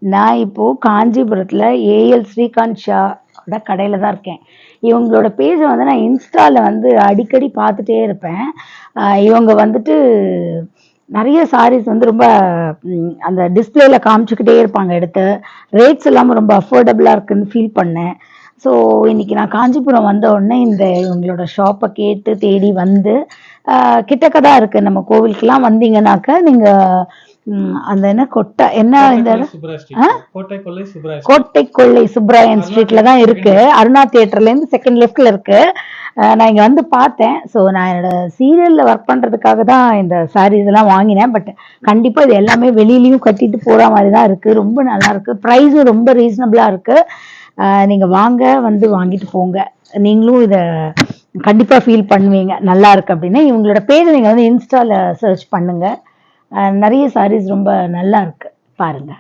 நான் இப்போ காஞ்சிபுரத்தில் ஏஎல் ஸ்ரீகாந்த் ஷாவோட கடையில் தான் இருக்கேன். இவங்களோட பேஜை வந்து நான் இன்ஸ்டாவில் வந்து அடிக்கடி பார்த்துட்டே இருப்பேன். இவங்க வந்துட்டு நிறைய சாரீஸ் வந்து ரொம்ப அந்த டிஸ்பிளேல காமிச்சுக்கிட்டே இருப்பாங்க எடுத்து. ரேட்ஸ் எல்லாமே ரொம்ப அஃபோர்டபுளாக இருக்குன்னு ஃபீல் பண்ணேன். ஸோ இன்னைக்கு நான் காஞ்சிபுரம் வந்த உடனே இந்த இவங்களோட ஷாப்பை கேட்டு தேடி வந்து கிட்டக்க தான் இருக்குது. நம்ம கோவிலுக்கெல்லாம் வந்தீங்கன்னாக்க நீங்கள் அந்த என்ன கொட்டை என்ன இந்த கோட்டை கொள்ளை சுப்ராயன் ஸ்ட்ரீட்ல தான் இருக்கு. அருணா தியேட்டர்ல இருந்து செகண்ட் லெஃப்ட்ல இருக்கு. நான் இங்க வந்து பார்த்தேன். ஸோ நான் என்னோட சீரியல்ல ஒர்க் பண்றதுக்காக தான் இந்த சாரீஸ் எல்லாம் வாங்கினேன். பட் கண்டிப்பா இது எல்லாமே வெளியிலயும் கட்டிட்டு போற மாதிரி தான் இருக்கு. ரொம்ப நல்லா இருக்கு. ப்ரைஸும் ரொம்ப ரீசனபிளா இருக்கு. நீங்க வாங்க, வந்து வாங்கிட்டு போங்க. நீங்களும் இத கண்டிப்பா ஃபீல் பண்ணுவீங்க நல்லா இருக்கு அப்படின்னு. இவங்களோட பேஜ் நீங்க வந்து இன்ஸ்டால சர்ச் பண்ணுங்க. நிறைய சாரீஸ் ரொம்ப நல்லா இருக்கு, பாருங்க.